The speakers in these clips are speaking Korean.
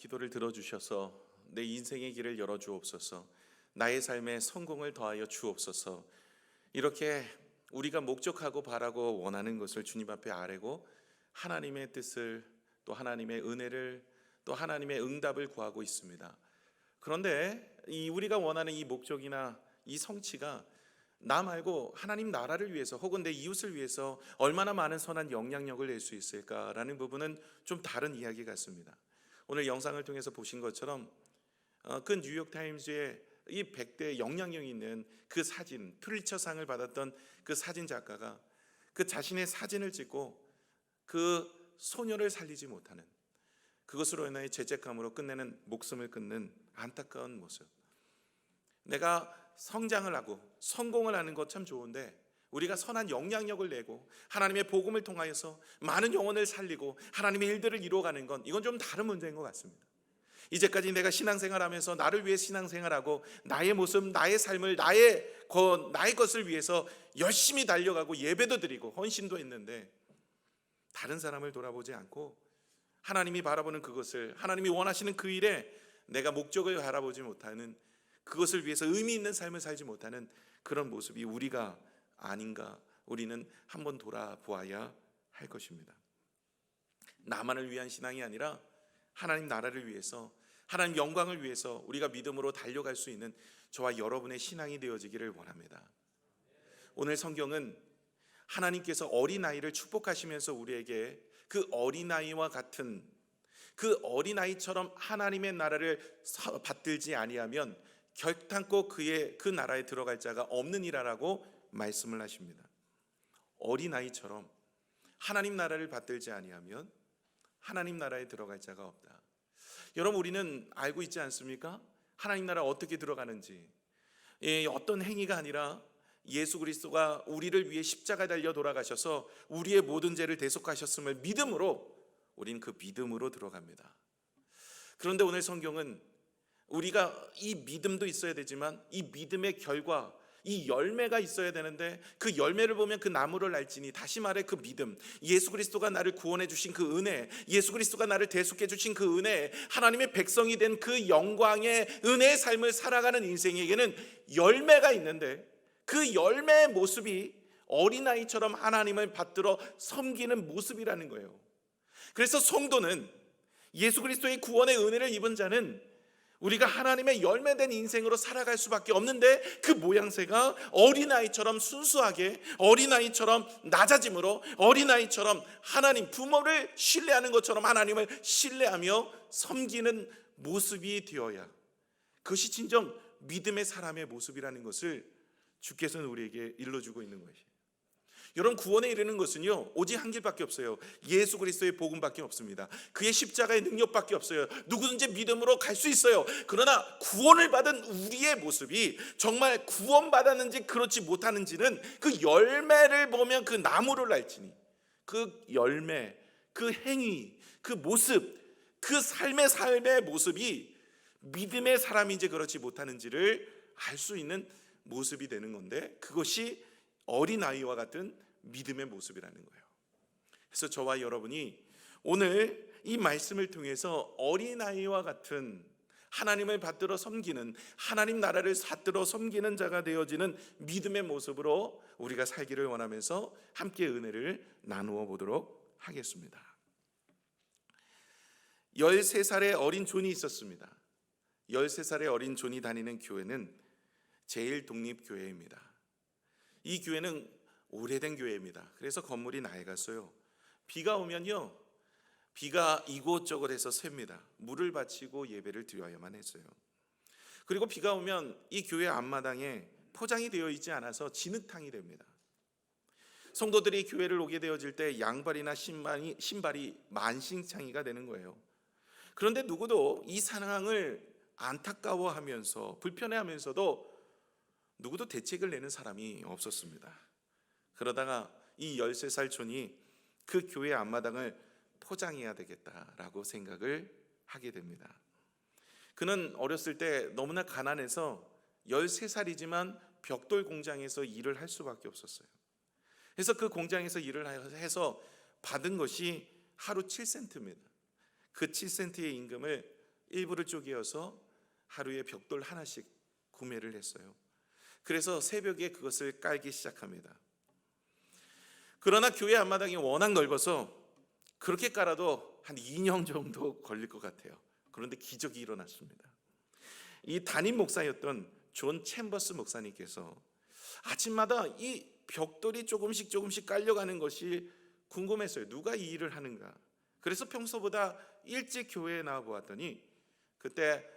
기도를 들어주셔서 내 인생의 길을 열어주옵소서. 나의 삶에 성공을 더하여 주옵소서. 이렇게 우리가 목적하고 바라고 원하는 것을 주님 앞에 아뢰고 하나님의 뜻을, 또 하나님의 은혜를, 또 하나님의 응답을 구하고 있습니다. 그런데 우리가 원하는 이 목적이나 이 성취가 나 말고 하나님 나라를 위해서 혹은 내 이웃을 위해서 얼마나 많은 선한 영향력을 낼 수 있을까라는 부분은 좀 다른 이야기 같습니다. 오늘 영상을 통해서 보신 것처럼 그 뉴욕타임즈의 이 100대 영향력 있는 그 사진, 프리처상을 받았던 그 사진 작가가 그 자신의 사진을 찍고 그 소녀를 살리지 못하는, 그것으로 인하여 죄책감으로 끝내는, 목숨을 끊는 안타까운 모습. 내가 성장을 하고 성공을 하는 것 참 좋은데 우리가 선한 영향력을 내고 하나님의 복음을 통하여서 많은 영혼을 살리고 하나님의 일들을 이루어가는 건, 이건 좀 다른 문제인 것 같습니다. 이제까지 내가 신앙생활하면서 나를 위해 신앙생활하고 나의 모습, 나의 삶을, 나의 것을 위해서 열심히 달려가고 예배도 드리고 헌신도 했는데 다른 사람을 돌아보지 않고 하나님이 바라보는 그것을, 하나님이 원하시는 그 일에 내가 목적을 바라보지 못하는, 그것을 위해서 의미 있는 삶을 살지 못하는 그런 모습이 우리가 아닌가, 우리는 한번 돌아보아야 할 것입니다. 나만을 위한 신앙이 아니라 하나님 나라를 위해서, 하나님 영광을 위해서 우리가 믿음으로 달려갈 수 있는 저와 여러분의 신앙이 되어지기를 원합니다. 오늘 성경은 하나님께서 어린아이를 축복하시면서 우리에게 그 어린아이와 같은, 그 어린아이처럼 하나님의 나라를 받들지 아니하면 결탄코 그 나라에 들어갈 자가 없느니라라고 말씀을 하십니다. 어린아이처럼 하나님 나라를 받들지 아니하면 하나님 나라에 들어갈 자가 없다. 여러분, 우리는 알고 있지 않습니까? 하나님 나라 어떻게 들어가는지. 어떤 행위가 아니라 예수 그리스도가 우리를 위해 십자가에 달려 돌아가셔서 우리의 모든 죄를 대속하셨음을 믿음으로, 우리는 그 믿음으로 들어갑니다. 그런데 오늘 성경은 우리가 이 믿음도 있어야 되지만 이 믿음의 결과, 이 열매가 있어야 되는데 그 열매를 보면 그 나무를 알지니, 다시 말해 그 믿음, 예수 그리스도가 나를 구원해 주신 그 은혜, 예수 그리스도가 나를 대속해 주신 그 은혜, 하나님의 백성이 된 그 영광의 은혜의 삶을 살아가는 인생에게는 열매가 있는데 그 열매의 모습이 어린아이처럼 하나님을 받들어 섬기는 모습이라는 거예요. 그래서 성도는, 예수 그리스도의 구원의 은혜를 입은 자는 우리가 하나님의 열매된 인생으로 살아갈 수밖에 없는데 그 모양새가 어린아이처럼 순수하게, 어린아이처럼 낮아짐으로, 어린아이처럼 하나님, 부모를 신뢰하는 것처럼 하나님을 신뢰하며 섬기는 모습이 되어야, 그것이 진정 믿음의 사람의 모습이라는 것을 주께서는 우리에게 일러주고 있는 것이에요. 여러분, 구원에 이르는 것은요 오직 한 길밖에 없어요. 예수 그리스도의 복음밖에 없습니다. 그의 십자가의 능력밖에 없어요. 누구든지 믿음으로 갈 수 있어요. 그러나 구원을 받은 우리의 모습이 정말 구원받았는지 그렇지 못하는지는 그 열매를 보면 그 나무를 알지니, 그 열매, 그 행위, 그 모습, 그 삶의 모습이 믿음의 사람인지 그렇지 못하는지를 알 수 있는 모습이 되는 건데, 그것이 어린아이와 같은 믿음의 모습이라는 거예요. 그래서 저와 여러분이 오늘 이 말씀을 통해서 어린아이와 같은 하나님을 받들어 섬기는, 하나님 나라를 받들어 섬기는 자가 되어지는 믿음의 모습으로 우리가 살기를 원하면서 함께 은혜를 나누어 보도록 하겠습니다. 13살의 어린 존이 있었습니다. 13살의 어린 존이 다니는 교회는 제일독립교회입니다. 이 교회는 오래된 교회입니다. 그래서 건물이 낡았어요. 비가 오면요, 비가 이곳저곳에서 샙니다. 물을 바치고 예배를 드려야만 했어요. 그리고 비가 오면 이 교회 앞마당에 포장이 되어 있지 않아서 진흙탕이 됩니다. 성도들이 교회를 오게 되어질 때 양발이나 신발이 만신창이가 되는 거예요. 그런데 누구도 이 상황을 안타까워하면서 불편해하면서도 누구도 대책을 내는 사람이 없었습니다. 그러다가 이 13살 존이 그 교회 앞마당을 포장해야 되겠다라고 생각을 하게 됩니다. 그는 어렸을 때 너무나 가난해서 13살이지만 벽돌 공장에서 일을 할 수밖에 없었어요. 그래서 그 공장에서 일을 해서 받은 것이 하루 7센트입니다. 그 7센트의 임금을 일부를 쪼개어서 하루에 벽돌 하나씩 구매를 했어요. 그래서 새벽에 그것을 깔기 시작합니다. 그러나 교회 앞마당이 워낙 넓어서 그렇게 깔아도 한 2년 정도 걸릴 것 같아요. 그런데 기적이 일어났습니다. 이 담임 목사였던 존 챔버스 목사님께서 아침마다 이 벽돌이 조금씩 깔려가는 것이 궁금했어요. 누가 이 일을 하는가. 그래서 평소보다 일찍 교회에 나와 보았더니 그때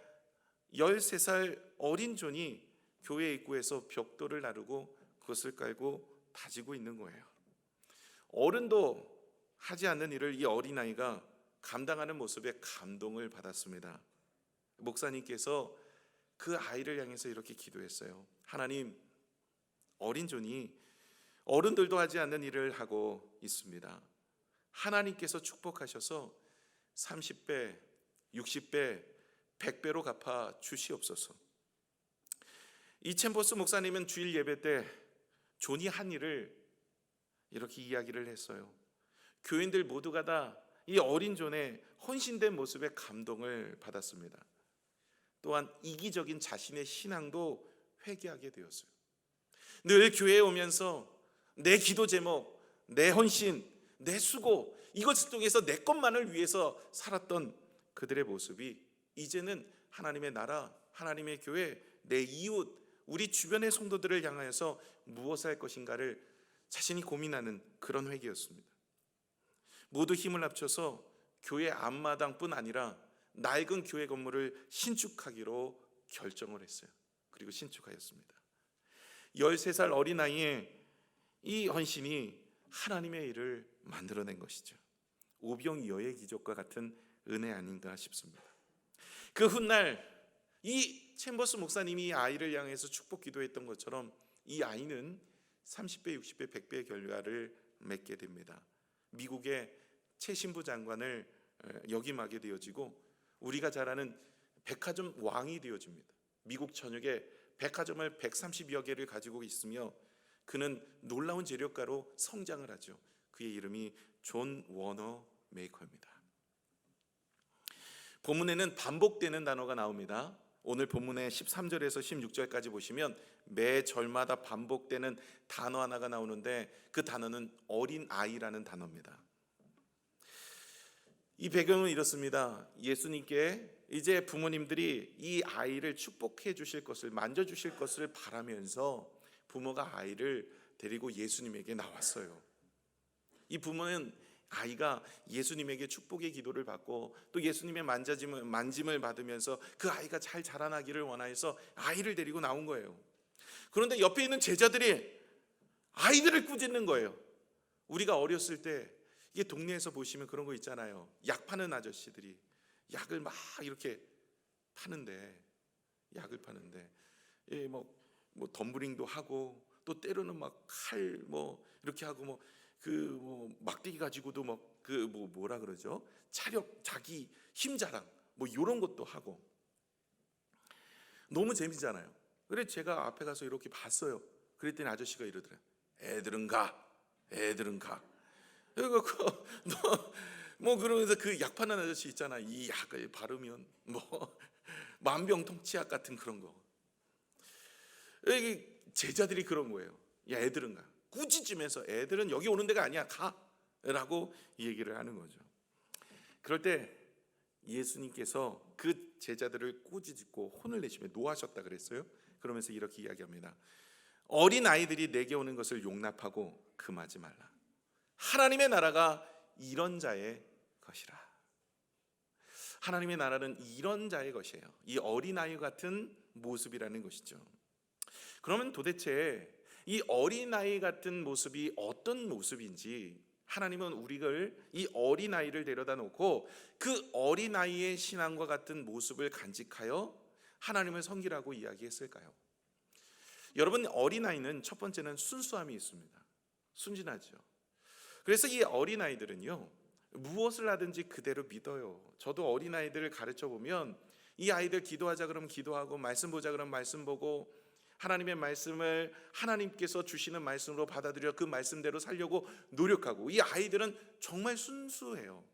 13살 어린 존이 교회 입구에서 벽돌을 나르고 그것을 깔고 다지고 있는 거예요. 어른도 하지 않는 일을 이 어린아이가 감당하는 모습에 감동을 받았습니다. 목사님께서 그 아이를 향해서 이렇게 기도했어요. 하나님, 어린 존이 어른들도 하지 않는 일을 하고 있습니다. 하나님께서 축복하셔서 30배, 60배, 100배로 갚아 주시옵소서. 이 챔버스 목사님은 주일 예배 때 존이 한 일을 이렇게 이야기를 했어요. 교인들 모두가 다 이 어린 존의 헌신된 모습에 감동을 받았습니다. 또한 이기적인 자신의 신앙도 회개하게 되었어요. 늘 교회에 오면서 내 기도 제목, 내 헌신, 내 수고, 이것을 통해서 내 것만을 위해서 살았던 그들의 모습이 이제는 하나님의 나라, 하나님의 교회, 내 이웃, 우리 주변의 성도들을 향하여서 무엇을 할 것인가를 자신이 고민하는 그런 회개였습니다. 모두 힘을 합쳐서 교회 앞마당뿐 아니라 낡은 교회 건물을 신축하기로 결정을 했어요. 그리고 신축하였습니다. 13살 어린아이의 이 헌신이 하나님의 일을 만들어낸 것이죠. 오병이어의 기적과 같은 은혜 아닌가 싶습니다. 그 훗날 이 챔버스 목사님이 아이를 향해서 축복 기도했던 것처럼 이 아이는 30배, 60배, 100배의 결과를 맺게 됩니다. 미국의 최신부 장관을 역임하게 되어지고 우리가 잘 아는 백화점 왕이 되어집니다. 미국 전역에 백화점을 130여 개를 가지고 있으며 그는 놀라운 재력가로 성장을 하죠. 그의 이름이 존 워너 메이커입니다. 본문에는 반복되는 단어가 나옵니다. 오늘 본문의 13절에서 16절까지 보시면 매 절마다 반복되는 단어 하나가 나오는데 그 단어는 어린 아이라는 단어입니다. 이 배경은 이렇습니다. 예수님께 이제 부모님들이 이 아이를 축복해 주실 것을, 만져 주실 것을 바라면서 부모가 아이를 데리고 예수님에게 나왔어요. 이 부모는 아이가 예수님에게 축복의 기도를 받고 또 예수님의 만짐을 받으면서 그 아이가 잘 자라나기를 원하여서 아이를 데리고 나온 거예요. 그런데 옆에 있는 제자들이 아이들을 꾸짖는 거예요. 우리가 어렸을 때 이게 동네에서 보시면 그런 거 있잖아요. 약 파는 아저씨들이 약을 막 이렇게 파는데, 약을 파는데 뭐 덤블링도 하고 또 때로는 막 칼 이렇게 하고 막대기 가지고도 뭐라 그러죠? 차력, 자기 힘 자랑 이런 것도 하고 너무 재미잖아요. 그래 제가 앞에 가서 이렇게 봤어요. 그랬더니 아저씨가 이러더래요. 애들은 가. 그러면서 그 약 파는 아저씨 있잖아. 이 약을 바르면 만병통치약 같은 그런 거. 여기 제자들이 그런 거예요. 야, 애들은 가. 꾸짖으면서 애들은 여기 오는 데가 아니야. 가라고 얘기를 하는 거죠. 그럴 때 예수님께서 그 제자들을 꾸짖고 혼을 내시며 노하셨다 그랬어요. 그러면서 이렇게 이야기합니다. 어린 아이들이 내게 오는 것을 용납하고 금하지 말라. 하나님의 나라가 이런 자의 것이라. 하나님의 나라는 이런 자의 것이에요. 이 어린아이 같은 모습이라는 것이죠. 그러면 도대체 이 어린아이 같은 모습이 어떤 모습인지 하나님은 우리를 이 어린아이를 데려다 놓고 그 어린아이의 신앙과 같은 모습을 간직하여 하나님을 섬기라고 이야기했을까요? 여러분, 어린아이는 첫 번째는 순수함이 있습니다. 순진하죠. 그래서 이 어린아이들은요, 무엇을 하든지 그대로 믿어요. 저도 어린아이들을 가르쳐 보면 이 아이들 기도하자 그러면 기도하고 말씀 보자 그러면 말씀 보고 하나님의 말씀을 하나님께서 주시는 말씀으로 받아들여 그 말씀대로 살려고 노력하고 이 아이들은 정말 순수해요.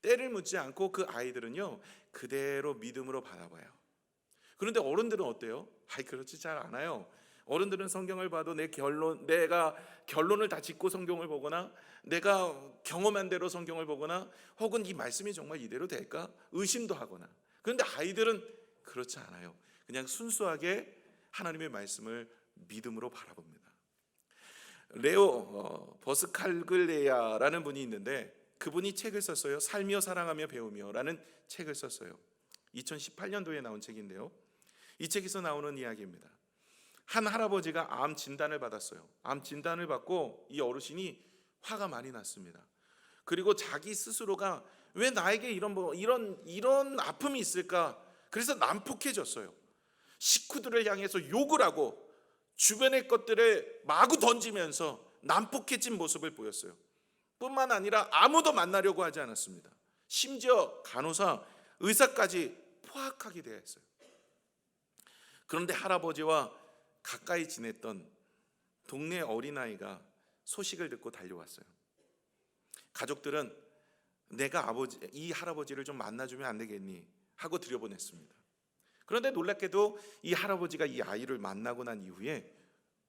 때를 묻지 않고 그 아이들은요 그대로 믿음으로 바라봐요. 그런데 어른들은 어때요? 그렇지 잘 않아요. 어른들은 성경을 봐도 내가 결론을 다 짓고 성경을 보거나 내가 경험한 대로 성경을 보거나 혹은 이 말씀이 정말 이대로 될까 의심도 하거나. 그런데 아이들은 그렇지 않아요. 그냥 순수하게 하나님의 말씀을 믿음으로 바라봅니다. 레오 버스칼글레야라는 분이 있는데 그분이 책을 썼어요. 살며 사랑하며 배우며 라는 책을 썼어요. 2018년도에 나온 책인데요, 이 책에서 나오는 이야기입니다. 한 할아버지가 암 진단을 받았어요. 암 진단을 받고 이 어르신이 화가 많이 났습니다. 그리고 자기 스스로가 왜 나에게 이런 아픔이 있을까? 그래서 난폭해졌어요. 식구들을 향해서 욕을 하고 주변의 것들을 마구 던지면서 난폭해진 모습을 보였어요. 뿐만 아니라 아무도 만나려고 하지 않았습니다. 심지어 간호사, 의사까지 포악하게 대했어요. 그런데 할아버지와 가까이 지냈던 동네 어린아이가 소식을 듣고 달려왔어요. 가족들은 내가 이 할아버지를 좀 만나주면 안 되겠니? 하고 들여보냈습니다. 그런데 놀랍게도 이 할아버지가 이 아이를 만나고 난 이후에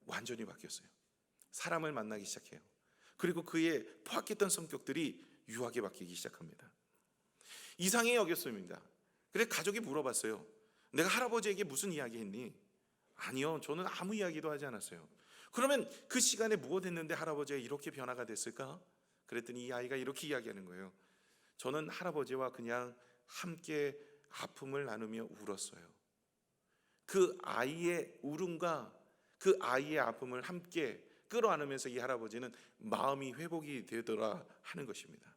완전히 바뀌었어요. 사람을 만나기 시작해요. 그리고 그의 포악했던 성격들이 유하게 바뀌기 시작합니다. 이상히 여겼습니다. 그래서 가족이 물어봤어요. 내가 할아버지에게 무슨 이야기 했니? 아니요, 저는 아무 이야기도 하지 않았어요. 그러면 그 시간에 무엇 했는데 할아버지가 이렇게 변화가 됐을까? 그랬더니 이 아이가 이렇게 이야기하는 거예요. 저는 할아버지와 그냥 함께 아픔을 나누며 울었어요. 그 아이의 울음과 그 아이의 아픔을 함께 끌어안으면서 이 할아버지는 마음이 회복이 되더라 하는 것입니다.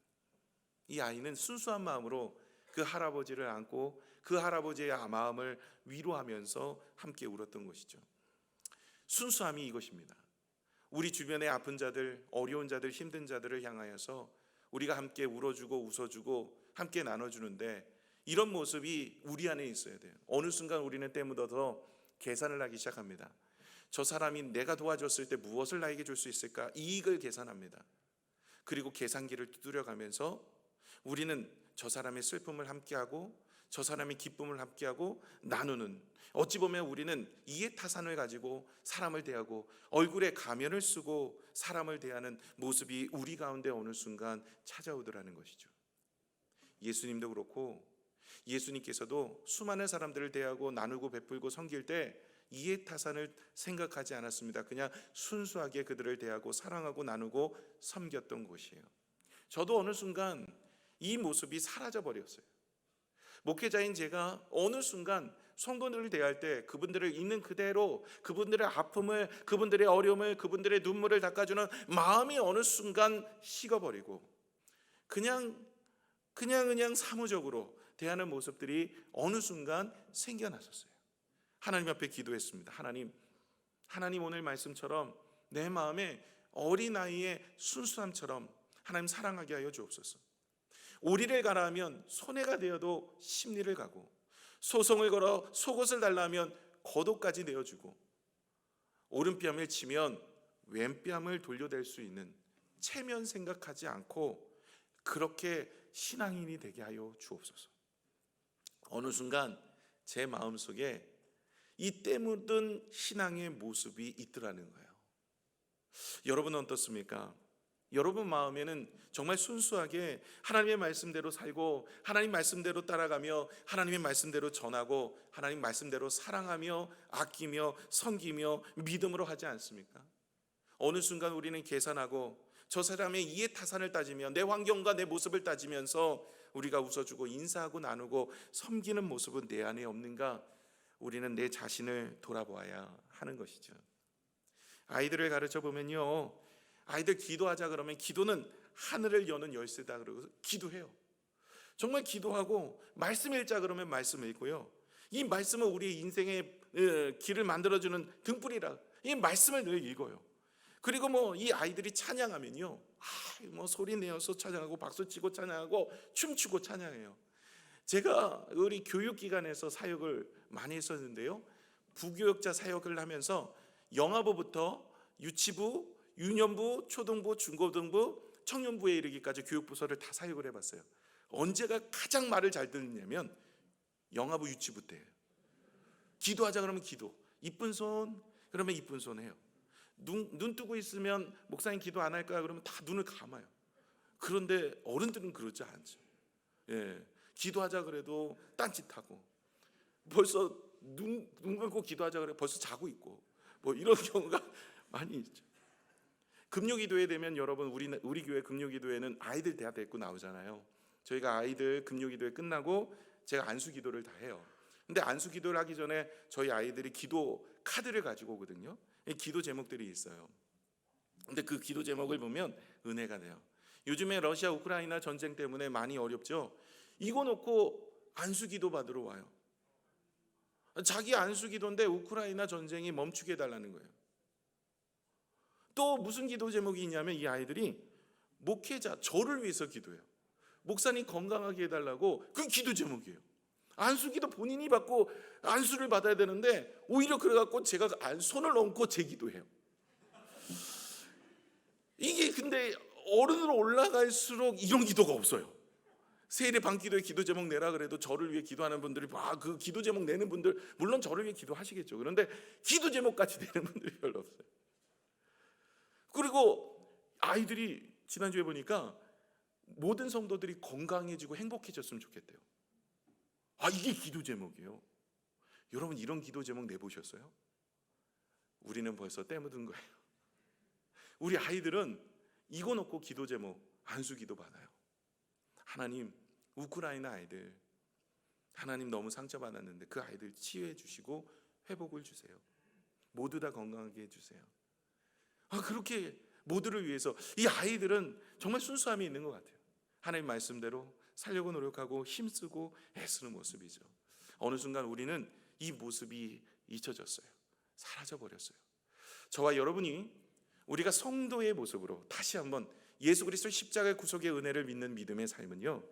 이 아이는 순수한 마음으로 그 할아버지를 안고 그 할아버지의 마음을 위로하면서 함께 울었던 것이죠. 순수함이 이것입니다. 우리 주변의 아픈 자들, 어려운 자들, 힘든 자들을 향하여서 우리가 함께 울어주고 웃어주고 함께 나눠주는데 이런 모습이 우리 안에 있어야 돼요. 어느 순간 우리는 때 묻어서 계산을 하기 시작합니다. 저 사람이 내가 도와줬을 때 무엇을 나에게 줄 수 있을까? 이익을 계산합니다. 그리고 계산기를 두드려가면서 우리는 저 사람의 슬픔을 함께하고 저 사람의 기쁨을 함께하고 나누는, 어찌 보면 우리는 이해타산을 가지고 사람을 대하고 얼굴에 가면을 쓰고 사람을 대하는 모습이 우리 가운데 어느 순간 찾아오더라는 것이죠. 예수님도 그렇고 예수님께서도 수많은 사람들을 대하고 나누고 베풀고 섬길 때 이해타산을 생각하지 않았습니다. 그냥 순수하게 그들을 대하고 사랑하고 나누고 섬겼던 것이에요. 저도 어느 순간 이 모습이 사라져 버렸어요. 목회자인 제가 어느 순간 성도들을 대할 때 그분들을 있는 그대로 그분들의 아픔을, 그분들의 어려움을, 그분들의 눈물을 닦아주는 마음이 어느 순간 식어버리고 그냥 사무적으로 대하는 모습들이 어느 순간 생겨났었어요. 하나님 앞에 기도했습니다. 하나님 오늘 말씀처럼 내 마음에 어린아이의 순수함처럼 하나님 사랑하게 하여 주옵소서. 오리를 가라 하면 손해가 되어도 심리를 가고, 소송을 걸어 속옷을 달라 하면 겉옷까지 내어주고, 오른뺨을 치면 왼뺨을 돌려댈 수 있는 체면 생각하지 않고 그렇게 신앙인이 되게 하여 주옵소서. 어느 순간 제 마음속에 이 때 묻은 신앙의 모습이 있더라는 거예요. 여러분은 어떻습니까? 여러분 마음에는 정말 순수하게 하나님의 말씀대로 살고 하나님 말씀대로 따라가며 하나님의 말씀대로 전하고 하나님 말씀대로 사랑하며 아끼며 섬기며 믿음으로 하지 않습니까? 어느 순간 우리는 계산하고 저 사람의 이해타산을 따지며 내 환경과 내 모습을 따지면서 우리가 웃어주고 인사하고 나누고 섬기는 모습은 내 안에 없는가? 우리는 내 자신을 돌아보아야 하는 것이죠. 아이들을 가르쳐 보면요, 아이들 기도하자 그러면 기도는 하늘을 여는 열쇠다 그러고 기도해요. 정말 기도하고 말씀 읽자 그러면 말씀 읽고요. 이 말씀은 우리 인생의 길을 만들어주는 등불이라 이 말씀을 늘 읽어요. 그리고 이 아이들이 찬양하면요, 소리 내어서 찬양하고 박수치고 찬양하고 춤추고 찬양해요. 제가 우리 교육기관에서 사역을 많이 했었는데요, 부교육자 사역을 하면서 영아부부터 유치부, 유년부, 초등부, 중고등부, 청년부에 이르기까지 교육부서를 다 사역을 해봤어요. 언제가 가장 말을 잘 듣느냐면 영아부 유치부 때예요. 기도하자 그러면 기도, 이쁜 손 그러면 이쁜 손 해요. 눈 뜨고 있으면 목사님 기도 안 할까요? 그러면 다 눈을 감아요. 그런데 어른들은 그러지 않죠. 예, 기도하자 그래도 딴짓하고, 벌써 눈 감고 기도하자 그래 벌써 자고 있고, 뭐 이런 경우가 많이 있죠. 금요기도회 되면 여러분, 우리 교회 금요기도회는 아이들 다 데리고 나오잖아요. 저희가 아이들 금요기도회 끝나고 제가 안수기도를 다 해요. 근데 안수기도를 하기 전에 저희 아이들이 기도 카드를 가지고 오거든요. 기도 제목들이 있어요. 근데 그 기도 제목을 보면 은혜가 돼요. 요즘에 러시아 우크라이나 전쟁 때문에 많이 어렵죠. 이거 놓고 안수기도 받으러 와요. 자기 안수기도인데 우크라이나 전쟁이 멈추게 해달라는 거예요. 또 무슨 기도 제목이 있냐면 이 아이들이 목회자, 저를 위해서 기도해요. 목사님 건강하게 해달라고. 그 기도 제목이에요. 안수기도 본인이 받고 안수를 받아야 되는데 오히려 그래갖고 제가 손을 얹고 제 기도해요. 이게 근데 어른으로 올라갈수록 이런 기도가 없어요. 세일의 밤기도에 기도 제목 내라 그래도 저를 위해 기도하는 분들이 그 기도 제목 내는 분들, 물론 저를 위해 기도하시겠죠. 그런데 기도 제목같이 내는 분들이 별로 없어요. 그리고 아이들이 지난주에 보니까 모든 성도들이 건강해지고 행복해졌으면 좋겠대요. 이게 기도 제목이에요. 여러분, 이런 기도 제목 내보셨어요? 우리는 벌써 때 묻은 거예요. 우리 아이들은 이거 놓고 기도 제목 안수기도 받아요. 하나님, 우크라이나 아이들, 하나님 너무 상처받았는데 그 아이들 치유해 주시고 회복을 주세요. 모두 다 건강하게 해주세요. 그렇게 모두를 위해서 이 아이들은 정말 순수함이 있는 것 같아요. 하나님 말씀대로 살려고 노력하고 힘쓰고 애쓰는 모습이죠. 어느 순간 우리는 이 모습이 잊혀졌어요. 사라져버렸어요. 저와 여러분이 우리가 성도의 모습으로 다시 한번 예수 그리스도 십자가의 구속의 은혜를 믿는 믿음의 삶은요,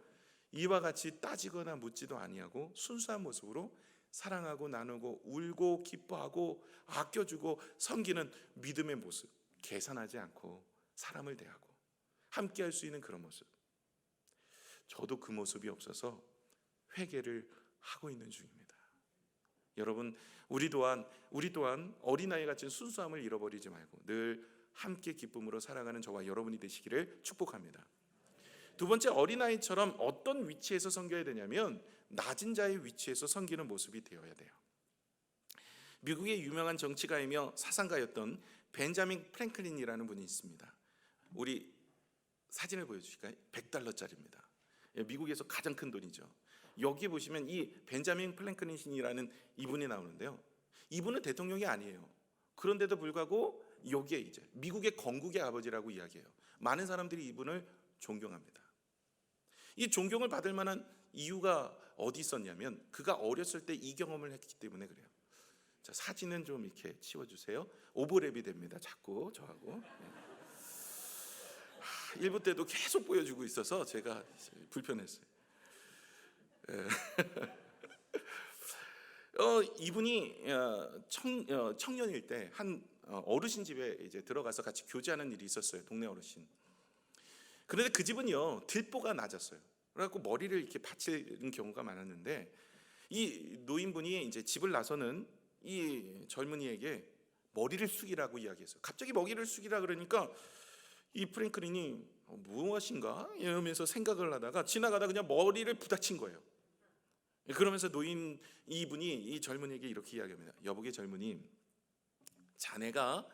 이와 같이 따지거나 묻지도 아니하고 순수한 모습으로 사랑하고 나누고 울고 기뻐하고 아껴주고 섬기는 믿음의 모습, 계산하지 않고 사람을 대하고 함께할 수 있는 그런 모습. 저도 그 모습이 없어서 회개를 하고 있는 중입니다. 여러분, 우리 또한 어린아이 같은 순수함을 잃어버리지 말고 늘 함께 기쁨으로 살아가는 저와 여러분이 되시기를 축복합니다. 두 번째, 어린아이처럼 어떤 위치에서 섬겨야 되냐면 낮은 자의 위치에서 섬기는 모습이 되어야 돼요. 미국의 유명한 정치가이며 사상가였던 벤자민 프랭클린이라는 분이 있습니다. 우리 사진을 보여주실까요? $100짜리입니다. 미국에서 가장 큰 돈이죠. 여기 보시면 이 벤자민 프랭클린이라는 이분이 나오는데요. 이분은 대통령이 아니에요. 그런데도 불구하고 여기에 이제 미국의 건국의 아버지라고 이야기해요. 많은 사람들이 이분을 존경합니다. 이 존경을 받을 만한 이유가 어디 있었냐면 그가 어렸을 때 이 경험을 했기 때문에 그래요. 자, 사진은 좀 이렇게 치워주세요. 오버랩이 됩니다. 자꾸 저하고. 1부 때도 계속 보여주고 있어서 제가 불편했어요. 이분이 청년일 때 한 어르신 집에 이제 들어가서 같이 교제하는 일이 있었어요. 동네 어르신. 그런데 그 집은요, 들보가 낮았어요. 그래갖고 머리를 이렇게 받치는 경우가 많았는데 이 노인분이 이제 집을 나서는 이 젊은이에게 머리를 숙이라고 이야기했어요. 갑자기 머리를 숙이라 그러니까 이 프랭클린이 무엇인가 이러면서 생각을 하다가 지나가다 그냥 머리를 부닥친 거예요. 그러면서 이분이 이 젊은이에게 이렇게 이야기합니다. 여보게 젊은이, 자네가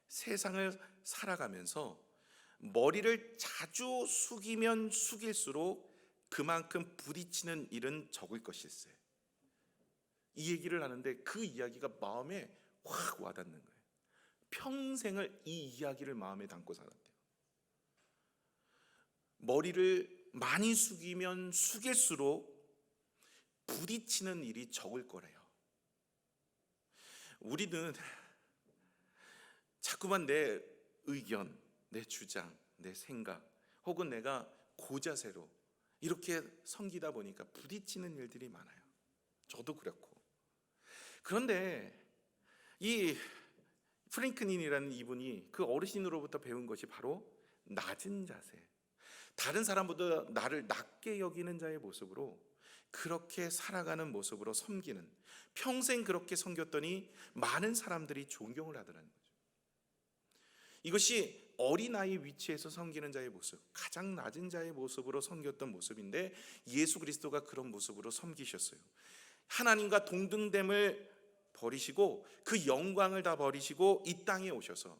세상을 살아가면서 머리를 자주 숙이면 숙일수록 그만큼 부딪히는 일은 적을 것일세. 이 얘기를 하는데 그 이야기가 마음에 확 와닿는 거예요. 평생을 이 이야기를 마음에 담고 살았대요. 머리를 많이 숙이면 숙일수록 부딪히는 일이 적을 거래요. 우리는 자꾸만 내 의견, 내 주장, 내 생각 혹은 내가 고자세로 이렇게 섬기다 보니까 부딪히는 일들이 많아요. 저도 그렇고. 그런데 이 프랭클린이라는 이분이 그 어르신으로부터 배운 것이 바로 낮은 자세, 다른 사람보다 나를 낮게 여기는 자의 모습으로 그렇게 살아가는 모습으로 섬기는, 평생 그렇게 섬겼더니 많은 사람들이 존경을 하더라는 거죠. 이것이 어린아이 위치에서 섬기는 자의 모습, 가장 낮은 자의 모습으로 섬겼던 모습인데 예수 그리스도가 그런 모습으로 섬기셨어요. 하나님과 동등됨을 버리시고 그 영광을 다 버리시고 이 땅에 오셔서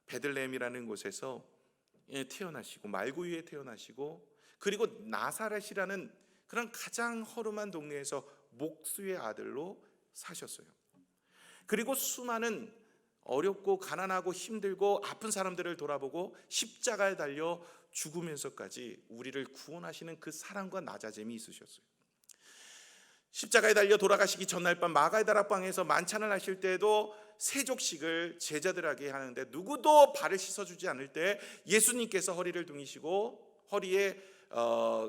베들레헴이라는 곳에서 태어나시고 말구유에 태어나시고, 그리고 나사렛이라는 그런 가장 허름한 동네에서 목수의 아들로 사셨어요. 그리고 수많은 어렵고 가난하고 힘들고 아픈 사람들을 돌아보고 십자가에 달려 죽으면서까지 우리를 구원하시는 그 사랑과 낮아짐이 있으셨어요. 십자가에 달려 돌아가시기 전날 밤 마가의 다락방에서 만찬을 하실 때에도 세족식을 제자들에게 하는데 누구도 발을 씻어주지 않을 때 예수님께서 허리를 둥이시고 허리에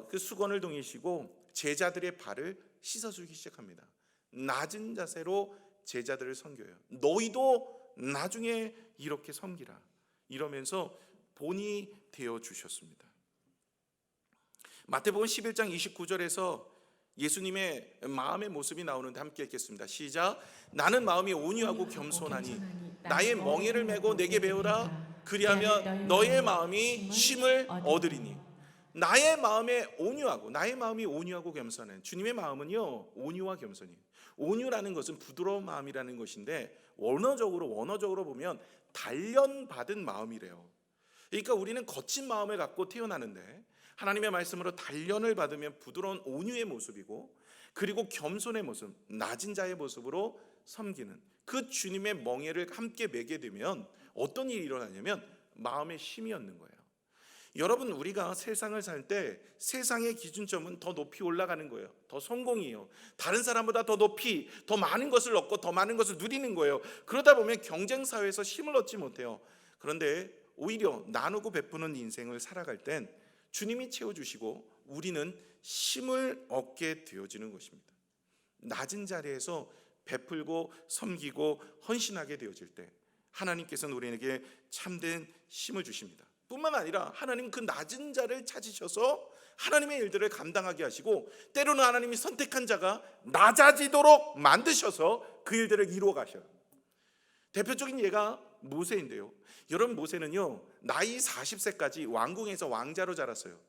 그 수건을 둥이시고 제자들의 발을 씻어주기 시작합니다. 낮은 자세로 제자들을 섬겨요. 너희도 나중에 이렇게 섬기라 이러면서 본이 되어 주셨습니다. 마태복음 11장 29절에서 예수님의 마음의 모습이 나오는데 함께 읽겠습니다. 시작. 나는 마음이 온유하고 겸손하니 나의 멍에를 메고 내게 배우라. 그리하면 너의 마음이 쉼을 얻으리니. 나의 마음에 온유하고, 나의 마음이 온유하고 겸손한 주님의 마음은요 온유와 겸손이에요. 온유라는 것은 부드러운 마음이라는 것인데 원어적으로 보면 단련받은 마음이래요. 그러니까 우리는 거친 마음을 갖고 태어나는데 하나님의 말씀으로 단련을 받으면 부드러운 온유의 모습이고, 그리고 겸손의 모습, 낮은 자의 모습으로 섬기는 그 주님의 멍에를 함께 매게 되면 어떤 일이 일어나냐면 마음의 쉼이 얻는 거예요. 여러분, 우리가 세상을 살 때 세상의 기준점은 더 높이 올라가는 거예요. 더 성공이에요. 다른 사람보다 더 높이, 더 많은 것을 얻고 더 많은 것을 누리는 거예요. 그러다 보면 경쟁 사회에서 힘을 얻지 못해요. 그런데 오히려 나누고 베푸는 인생을 살아갈 땐 주님이 채워주시고 우리는 힘을 얻게 되어지는 것입니다. 낮은 자리에서 베풀고 섬기고 헌신하게 되어질 때 하나님께서는 우리에게 참된 힘을 주십니다. 뿐만 아니라 하나님 그 낮은 자를 찾으셔서 하나님의 일들을 감당하게 하시고, 때로는 하나님이 선택한 자가 낮아지도록 만드셔서 그 일들을 이루어 가셔요. 대표적인 예가 모세인데요. 여러분, 모세는요 나이 40세까지 왕궁에서 왕자로 자랐어요.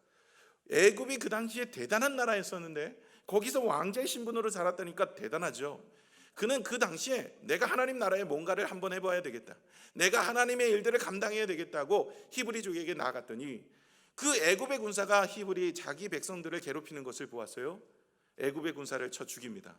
애굽이 그 당시에 대단한 나라였었는데 거기서 왕자의 신분으로 자랐다니까 대단하죠. 그는 그 당시에 내가 하나님 나라에 뭔가를 한번 해봐야 되겠다, 내가 하나님의 일들을 감당해야 되겠다고 히브리족에게 나아갔더니 그 애굽의 군사가 히브리 자기 백성들을 괴롭히는 것을 보았어요. 애굽의 군사를 쳐 죽입니다.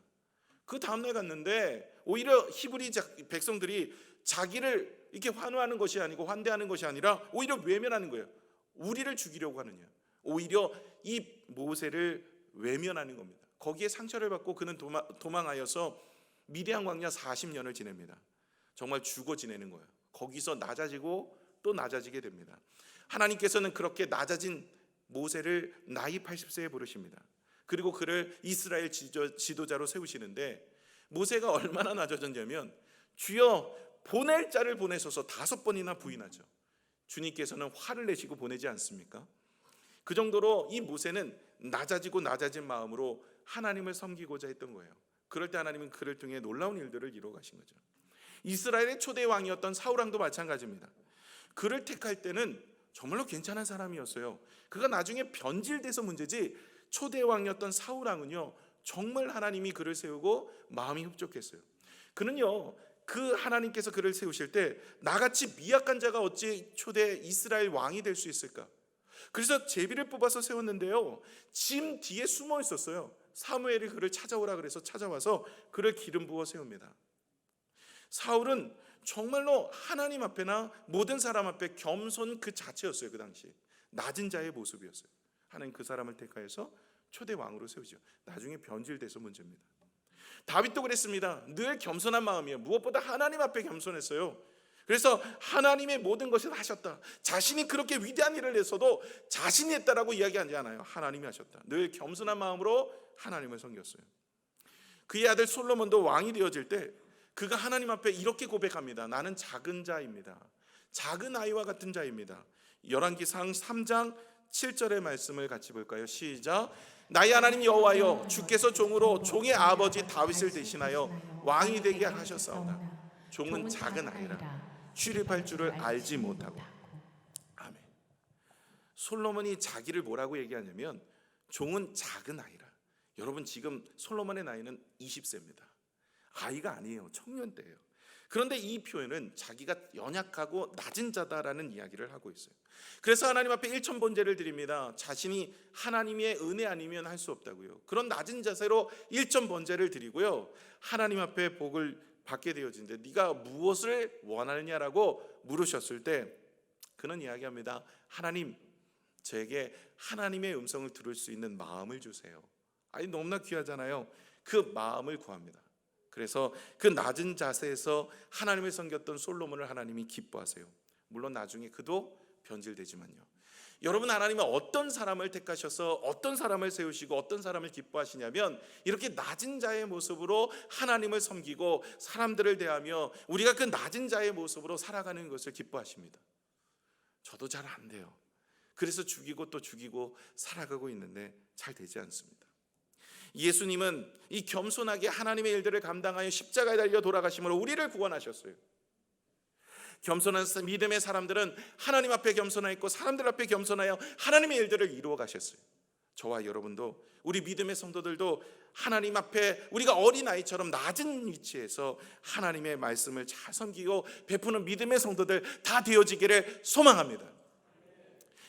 그 다음날 갔는데 오히려 히브리 백성들이 자기를 이렇게 환호하는 것이 아니고 환대하는 것이 아니라 오히려 외면하는 거예요. 우리를 죽이려고 하느냐. 오히려 이 모세를 외면하는 겁니다. 거기에 상처를 받고 그는 도망하여서 미디안 광야 40년을 지냅니다. 정말 죽어 지내는 거예요. 거기서 낮아지고 또 낮아지게 됩니다. 하나님께서는 그렇게 낮아진 모세를 나이 80세에 부르십니다. 그리고 그를 이스라엘 지도자로 세우시는데 모세가 얼마나 낮아졌냐면 주여 보낼 자를 보내소서 5번이나 부인하죠. 주님께서는 화를 내시고 보내지 않습니까? 그 정도로 이 모세는 낮아진 마음으로 하나님을 섬기고자 했던 거예요. 그럴 때 하나님은 그를 통해 놀라운 일들을 이루어 가신 거죠. 이스라엘의 초대 왕이었던 사울왕도 마찬가지입니다. 그를 택할 때는 정말로 괜찮은 사람이었어요. 그가 나중에 변질돼서 문제지 초대 왕이었던 사울왕은요 정말 하나님이 그를 세우고 마음이 흡족했어요. 그는요 그 하나님께서 그를 세우실 때 나같이 미약한 자가 어찌 초대 이스라엘 왕이 될 수 있을까? 그래서 제비를 뽑아서 세웠는데요 짐 뒤에 숨어 있었어요. 사무엘이 그를 찾아오라 그래서 찾아와서 그를 기름 부어 세웁니다. 사울은 정말로 하나님 앞에나 모든 사람 앞에 겸손 그 자체였어요. 그 당시 낮은 자의 모습이었어요. 하나님 그 사람을 택하여서 초대 왕으로 세우죠. 나중에 변질돼서 문제입니다. 다윗도 그랬습니다. 늘 겸손한 마음이에요. 무엇보다 하나님 앞에 겸손했어요. 그래서 하나님의 모든 것을 하셨다. 자신이 그렇게 위대한 일을 했어도 자신이 했다라고 이야기하지 않아요. 하나님이 하셨다. 늘 겸손한 마음으로 하나님을 섬겼어요. 그의 아들 솔로몬도 왕이 되어질 때 그가 하나님 앞에 이렇게 고백합니다. 나는 작은 자입니다. 작은 아이와 같은 자입니다. 열왕기상 3장 7절의 말씀을 같이 볼까요? 시작. 나의 하나님 여호와여, 주께서 종으로 종의 아버지 다윗을 대신하여 왕이 되게 하셨사오나 종은 작은 아이라 출입할 줄을 알지 못하고. 아멘. 솔로몬이 자기를 뭐라고 얘기하냐면 종은 작은 아이라. 여러분, 지금 솔로몬의 나이는 20세입니다. 아이가 아니에요. 청년 때예요. 그런데 이 표현은 자기가 연약하고 낮은 자다라는 이야기를 하고 있어요. 그래서 하나님 앞에 일천번제를 드립니다. 자신이 하나님의 은혜 아니면 할 수 없다고요. 그런 낮은 자세로 일천번제를 드리고요, 하나님 앞에 복을 받게 되어진데 네가 무엇을 원하느냐라고 물으셨을 때 그는 이야기합니다. 하나님, 저에게 하나님의 음성을 들을 수 있는 마음을 주세요. 아니, 너무나 귀하잖아요. 그 마음을 구합니다. 그래서 그 낮은 자세에서 하나님을 섬겼던 솔로몬을 하나님이 기뻐하세요. 물론 나중에 그도 변질되지만요. 여러분, 하나님은 어떤 사람을 택하셔서 어떤 사람을 세우시고 어떤 사람을 기뻐하시냐면 이렇게 낮은 자의 모습으로 하나님을 섬기고 사람들을 대하며 우리가 그 낮은 자의 모습으로 살아가는 것을 기뻐하십니다. 저도 잘 안 돼요. 그래서 죽이고 또 죽이고 살아가고 있는데 잘 되지 않습니다. 예수님은 이 겸손하게 하나님의 일들을 감당하여 십자가에 달려 돌아가심으로 우리를 구원하셨어요. 겸손한 믿음의 사람들은 하나님 앞에 겸손하였고 사람들 앞에 겸손하여 하나님의 일들을 이루어 가셨어요. 저와 여러분도, 우리 믿음의 성도들도 하나님 앞에 우리가 어린아이처럼 낮은 위치에서 하나님의 말씀을 잘 섬기고 베푸는 믿음의 성도들 다 되어지기를 소망합니다.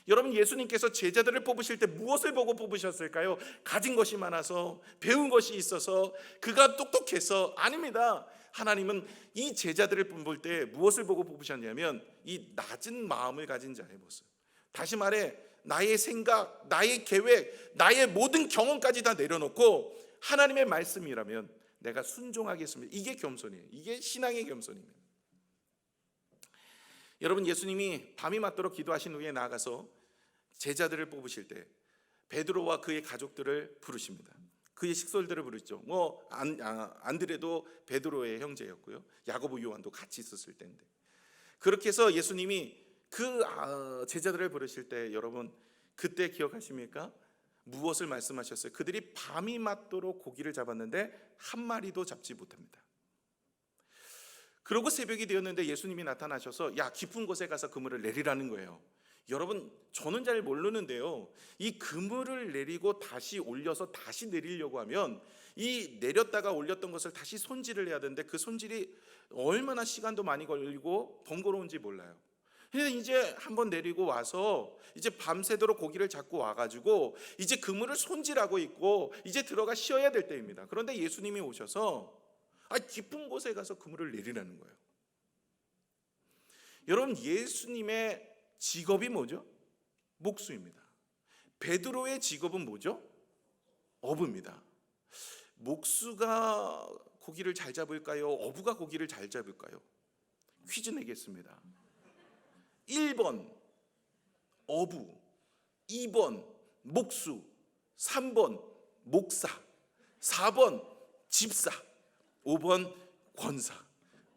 여러분, 예수님께서 제자들을 뽑으실 때 무엇을 보고 뽑으셨을까요? 가진 것이 많아서, 배운 것이 있어서, 그가 똑똑해서? 아닙니다. 하나님은 이 제자들을 뽑을 때 무엇을 보고 뽑으셨냐면 이 낮은 마음을 가진 자의 모습. 다시 말해, 나의 생각, 나의 계획, 나의 모든 경험까지 다 내려놓고 하나님의 말씀이라면 내가 순종하겠습니다. 이게 겸손이에요. 이게 신앙의 겸손입니다. 여러분, 예수님이 밤이 맞도록 기도하신 후에 나아가서 제자들을 뽑으실 때 베드로와 그의 가족들을 부르십니다. 그의 식솔들을 부르죠. 안드레도 베드로의 형제였고요, 야고보, 요한도 같이 있었을 때인데, 그렇게 해서 예수님이 그 제자들을 부르실 때 여러분 그때 기억하십니까? 무엇을 말씀하셨어요? 그들이 밤이 맞도록 고기를 잡았는데 한 마리도 잡지 못합니다. 그러고 새벽이 되었는데 예수님이 나타나셔서 야, 깊은 곳에 가서 그물을 내리라는 거예요. 여러분, 저는 잘 모르는데요, 이 그물을 내리고 다시 올려서 다시 내리려고 하면 이 내렸다가 올렸던 것을 다시 손질을 해야 되는데 그 손질이 얼마나 시간도 많이 걸리고 번거로운지 몰라요. 근데 이제 한번 내리고 와서 이제 밤새도록 고기를 잡고 와가지고 이제 그물을 손질하고 있고 이제 들어가 쉬어야 될 때입니다. 그런데 예수님이 오셔서 깊은 곳에 가서 그물을 내리라는 거예요. 여러분, 예수님의 직업이 뭐죠? 목수입니다. 베드로의 직업은 뭐죠? 어부입니다. 목수가 고기를 잘 잡을까요? 어부가 고기를 잘 잡을까요? 퀴즈 내겠습니다. 1번 어부, 2번 목수, 3번 목사, 4번 집사, 5번 권사.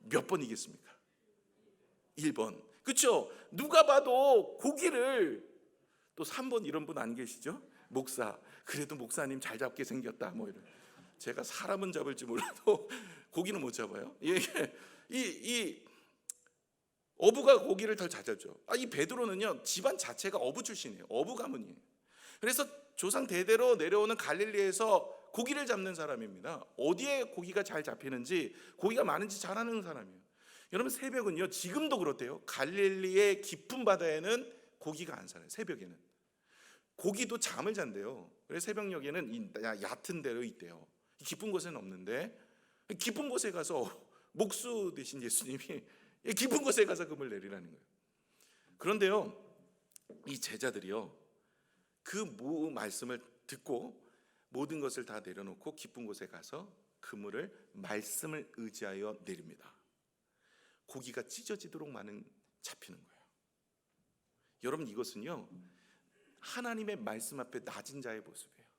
몇 번이겠습니까? 1번. 그렇죠? 누가 봐도 고기를, 또 3번 이런 분 안 계시죠? 목사. 그래도 목사님 잘 잡게 생겼다 뭐 이런. 제가 사람은 잡을지 몰라도 고기는 못 잡아요. 이 어부가 고기를 더 잘 잡죠. 이 베드로는요, 집안 자체가 어부 출신이에요. 어부 가문이에요. 그래서 조상 대대로 내려오는 갈릴리에서 고기를 잡는 사람입니다. 어디에 고기가 잘 잡히는지, 고기가 많은지 잘 아는 사람이에요. 여러분, 새벽은요, 지금도 그렇대요. 갈릴리의 깊은 바다에는 고기가 안 살아요. 새벽에는 고기도 잠을 잔대요. 그래서 새벽녘에는 얕은 데로 있대요. 깊은 곳에는 없는데 깊은 곳에 가서 목수 되신 예수님이 깊은 곳에 가서 금을 내리라는 거예요. 그런데요, 이 제자들이요, 그 말씀을 듣고 모든 것을 다 내려놓고 깊은 곳에 가서 그물을 말씀을 의지하여 내립니다. 고기가 찢어지도록 많은 잡히는 거예요. 여러분, 이것은요, 하나님의 말씀 앞에 낮은 자의 모습이에요.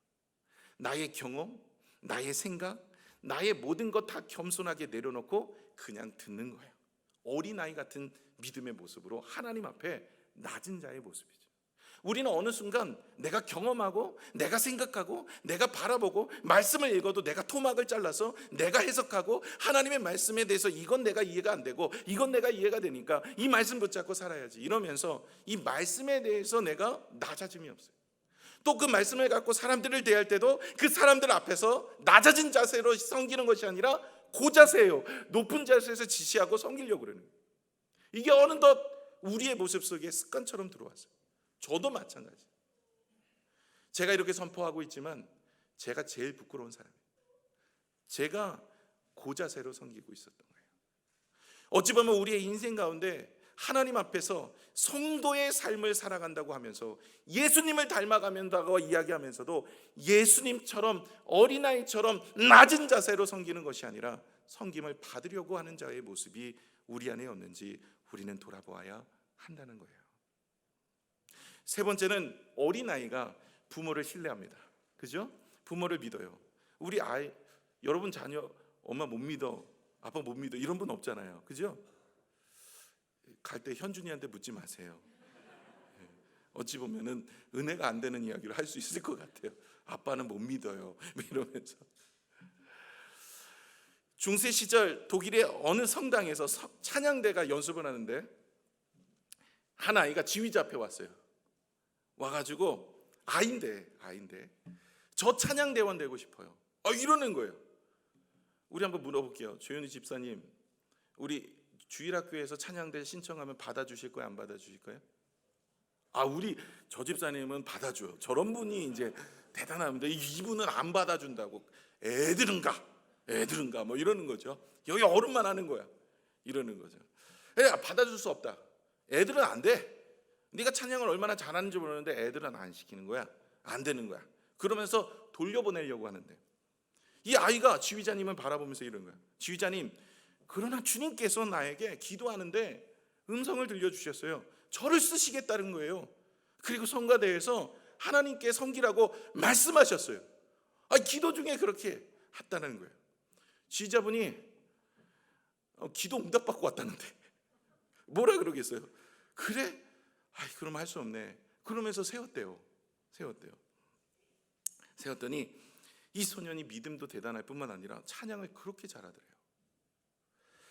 나의 경험, 나의 생각, 나의 모든 것 다 겸손하게 내려놓고 그냥 듣는 거예요. 어린아이 같은 믿음의 모습으로 하나님 앞에 낮은 자의 모습이죠. 우리는 어느 순간 내가 경험하고 내가 생각하고 내가 바라보고 말씀을 읽어도 내가 토막을 잘라서 내가 해석하고 하나님의 말씀에 대해서 이건 내가 이해가 안 되고 이건 내가 이해가 되니까 이 말씀 붙잡고 살아야지 이러면서 이 말씀에 대해서 내가 낮아짐이 없어요. 또 그 말씀을 갖고 사람들을 대할 때도 그 사람들 앞에서 낮아진 자세로 섬기는 것이 아니라 고자세예요. 높은 자세에서 지시하고 섬기려고 그러는 거예요. 이게 어느덧 우리의 모습 속에 습관처럼 들어왔어요. 저도 마찬가지. 제가 이렇게 선포하고 있지만 제가 제일 부끄러운 사람이에요. 제가 고자세로 섬기고 있었던 거예요. 어찌 보면 우리의 인생 가운데 하나님 앞에서 성도의 삶을 살아간다고 하면서 예수님을 닮아가면다고 이야기하면서도 예수님처럼 어린아이처럼 낮은 자세로 섬기는 것이 아니라 섬김을 받으려고 하는 자의 모습이 우리 안에 없는지 우리는 돌아보아야 한다는 거예요. 세 번째는 어린아이가 부모를 신뢰합니다. 그죠? 부모를 믿어요. 우리 아이, 여러분 자녀 엄마 못 믿어, 아빠 못 믿어 이런 분 없잖아요. 그죠? 갈 때 현준이한테 묻지 마세요. 어찌 보면은 은혜가 안 되는 이야기를 할 수 있을 것 같아요. 아빠는 못 믿어요 이러면서. 중세 시절 독일의 어느 성당에서 찬양대가 연습을 하는데 한 아이가 지휘자 앞에 왔어요. 와가지고 아인데 저 찬양대원 되고 싶어요. 이러는 거예요. 우리 한번 물어볼게요. 조현희 집사님, 우리 주일학교에서 찬양대 신청하면 받아주실 거예요? 안 받아주실 거예요? 우리 저 집사님은 받아줘요. 저런 분이 이제 대단합니다. 이분은 안 받아준다고. 애들은 가 뭐 이러는 거죠. 여기 어른만 하는 거야 이러는 거죠. 받아줄 수 없다. 애들은 안 돼. 네가 찬양을 얼마나 잘하는지 모르는데 애들은 안 시키는 거야. 안 되는 거야. 그러면서 돌려보내려고 하는데 이 아이가 지휘자님을 바라보면서 이러는 거야. 지휘자님, 그러나 주님께서 나에게 기도하는데 음성을 들려주셨어요. 저를 쓰시겠다는 거예요. 그리고 성가대에서 하나님께 섬기라고 말씀하셨어요. 기도 중에 그렇게 했다는 거예요. 지휘자분이 기도 응답받고 왔다는데 뭐라 그러겠어요? 그래? 그럼 할 수 없네. 그러면서 세웠대요. 세웠더니 이 소년이 믿음도 대단할 뿐만 아니라 찬양을 그렇게 잘하더래요.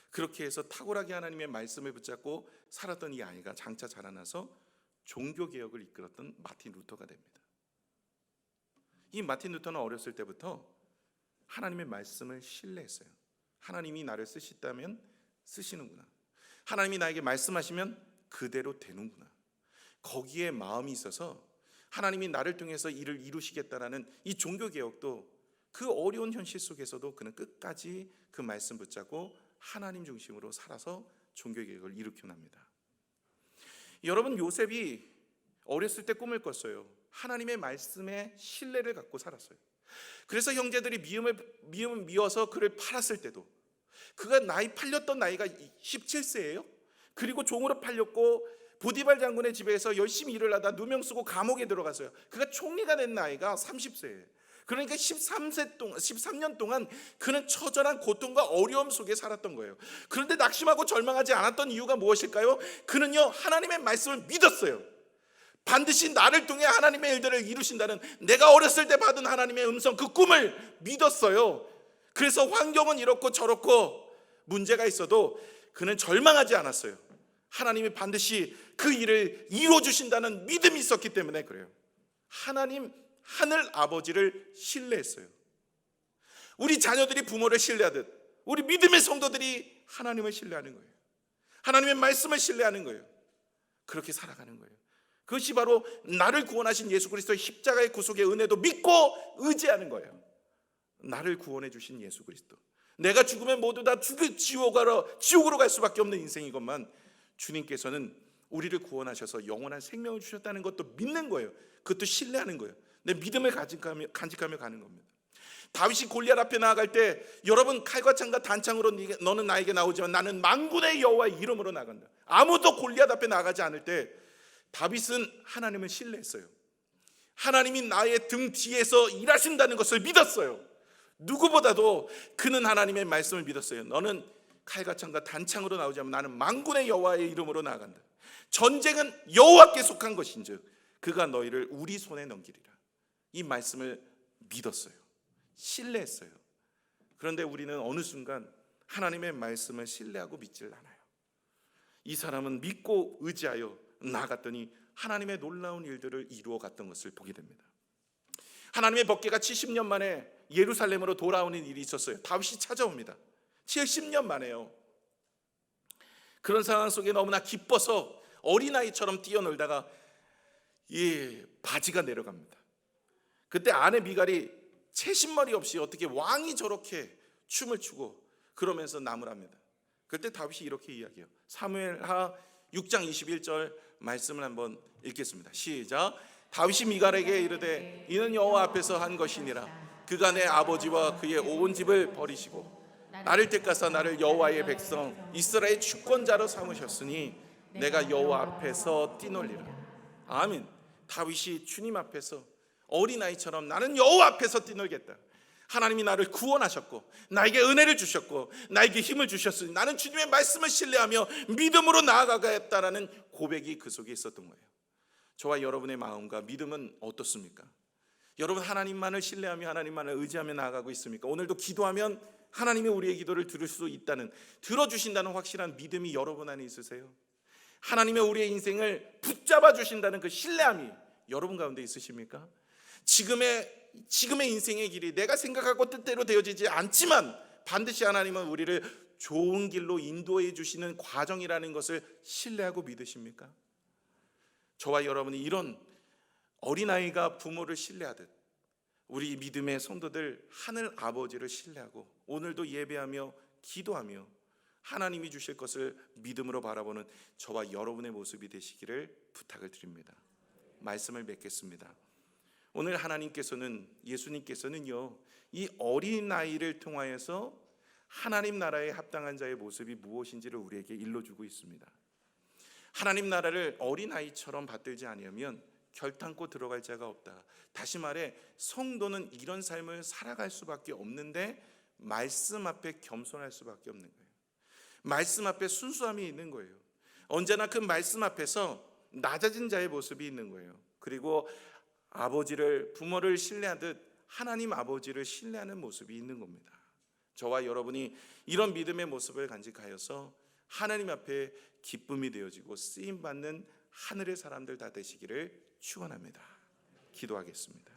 그렇게 해서 탁월하게 하나님의 말씀을 붙잡고 살았던 이 아이가 장차 자라나서 종교개혁을 이끌었던 마틴 루터가 됩니다. 이 마틴 루터는 어렸을 때부터 하나님의 말씀을 신뢰했어요. 하나님이 나를 쓰시다면 쓰시는구나. 하나님이 나에게 말씀하시면 그대로 되는구나. 거기에 마음이 있어서 하나님이 나를 통해서 일을 이루시겠다라는 이 종교개혁도 그 어려운 현실 속에서도 그는 끝까지 그 말씀 붙잡고 하나님 중심으로 살아서 종교개혁을 일으켜납니다. 여러분, 요셉이 어렸을 때 꿈을 꿨어요. 하나님의 말씀에 신뢰를 갖고 살았어요. 그래서 형제들이 미움을 미워서 그를 팔았을 때도 그가 팔렸던 나이가 17세예요. 그리고 종으로 팔렸고 보디발 장군의 집에서 열심히 일을 하다 누명 쓰고 감옥에 들어갔어요. 그가 총리가 된 나이가 30세예요. 그러니까 13년 동안 그는 처절한 고통과 어려움 속에 살았던 거예요. 그런데 낙심하고 절망하지 않았던 이유가 무엇일까요? 그는요, 하나님의 말씀을 믿었어요. 반드시 나를 통해 하나님의 일들을 이루신다는 내가 어렸을 때 받은 하나님의 음성, 그 꿈을 믿었어요. 그래서 환경은 이렇고 저렇고 문제가 있어도 그는 절망하지 않았어요. 하나님이 반드시 그 일을 이루어주신다는 믿음이 있었기 때문에 그래요. 하나님, 하늘 아버지를 신뢰했어요. 우리 자녀들이 부모를 신뢰하듯 우리 믿음의 성도들이 하나님을 신뢰하는 거예요. 하나님의 말씀을 신뢰하는 거예요. 그렇게 살아가는 거예요. 그것이 바로 나를 구원하신 예수 그리스도의 십자가의 구속의 은혜도 믿고 의지하는 거예요. 나를 구원해 주신 예수 그리스도. 내가 죽으면 모두 다 지옥으로 갈 수밖에 없는 인생이건만 주님께서는 우리를 구원하셔서 영원한 생명을 주셨다는 것도 믿는 거예요. 그것도 신뢰하는 거예요. 내 믿음을 간직하며 가는 겁니다. 다윗이 골리앗 앞에 나아갈 때 여러분 칼과 창과 단창으로 너는 나에게 나오지만 나는 만군의 여호와의 이름으로 나간다. 아무도 골리앗 앞에 나가지 않을 때 다윗은 하나님을 신뢰했어요. 하나님이 나의 등 뒤에서 일하신다는 것을 믿었어요. 누구보다도 그는 하나님의 말씀을 믿었어요. 너는 칼과 창과 단창으로 나오지 않으면 나는 만군의 여호와의 이름으로 나아간다. 전쟁은 여호와께 속한 것인즉 그가 너희를 우리 손에 넘기리라. 이 말씀을 믿었어요. 신뢰했어요. 그런데 우리는 어느 순간 하나님의 말씀을 신뢰하고 믿질 않아요. 이 사람은 믿고 의지하여 나아갔더니 하나님의 놀라운 일들을 이루어 갔던 것을 보게 됩니다. 하나님의 법궤가 70년 만에 예루살렘으로 돌아오는 일이 있었어요. 다윗이 찾아옵니다. 70년 만에요. 그런 상황 속에 너무나 기뻐서 어린아이처럼 뛰어놀다가 바지가 내려갑니다. 그때 아내 미갈이 채신머리 없이 어떻게 왕이 저렇게 춤을 추고 그러면서 나무랍니다. 그때 다윗이 이렇게 이야기해요. 사무엘하 6장 21절 말씀을 한번 읽겠습니다. 시작. 다윗이 미갈에게 이르되 이는 여호와 앞에서 한 것이니라. 그가 내 아버지와 그의 온 집을 버리시고 나를 택하사 나를 여호와의 백성 이스라엘의 주권자로 삼으셨으니 내가 여호와 앞에서 뛰놀리라. 아멘. 다윗이 주님 앞에서 어린아이처럼 나는 여호와 앞에서 뛰놀겠다. 하나님이 나를 구원하셨고 나에게 은혜를 주셨고 나에게 힘을 주셨으니 나는 주님의 말씀을 신뢰하며 믿음으로 나아가겠다라는 고백이 그 속에 있었던 거예요. 저와 여러분의 마음과 믿음은 어떻습니까? 여러분 하나님만을 신뢰하며 하나님만을 의지하며 나아가고 있습니까? 오늘도 기도하면 하나님이 우리의 기도를 들을 수 있다는, 들어주신다는 확실한 믿음이 여러분 안에 있으세요? 하나님의 우리의 인생을 붙잡아 주신다는 그 신뢰함이 여러분 가운데 있으십니까? 지금의 인생의 길이 내가 생각하고 뜻대로 되어지지 않지만 반드시 하나님은 우리를 좋은 길로 인도해 주시는 과정이라는 것을 신뢰하고 믿으십니까? 저와 여러분이 이런 어린아이가 부모를 신뢰하듯 우리 믿음의 성도들 하늘 아버지를 신뢰하고 오늘도 예배하며 기도하며 하나님이 주실 것을 믿음으로 바라보는 저와 여러분의 모습이 되시기를 부탁을 드립니다. 말씀을 맺겠습니다. 오늘 하나님께서는, 예수님께서는요, 이 어린아이를 통하여서 하나님 나라에 합당한 자의 모습이 무엇인지를 우리에게 일러주고 있습니다. 하나님 나라를 어린아이처럼 받들지 아니하면 결탄코 들어갈 자가 없다. 다시 말해 성도는 이런 삶을 살아갈 수밖에 없는데 말씀 앞에 겸손할 수밖에 없는 거예요. 말씀 앞에 순수함이 있는 거예요. 언제나 그 말씀 앞에서 낮아진 자의 모습이 있는 거예요. 그리고 부모를 신뢰하듯 하나님 아버지를 신뢰하는 모습이 있는 겁니다. 저와 여러분이 이런 믿음의 모습을 간직하여서 하나님 앞에 기쁨이 되어지고 쓰임받는 하늘의 사람들 다 되시기를 축원합니다. 기도하겠습니다.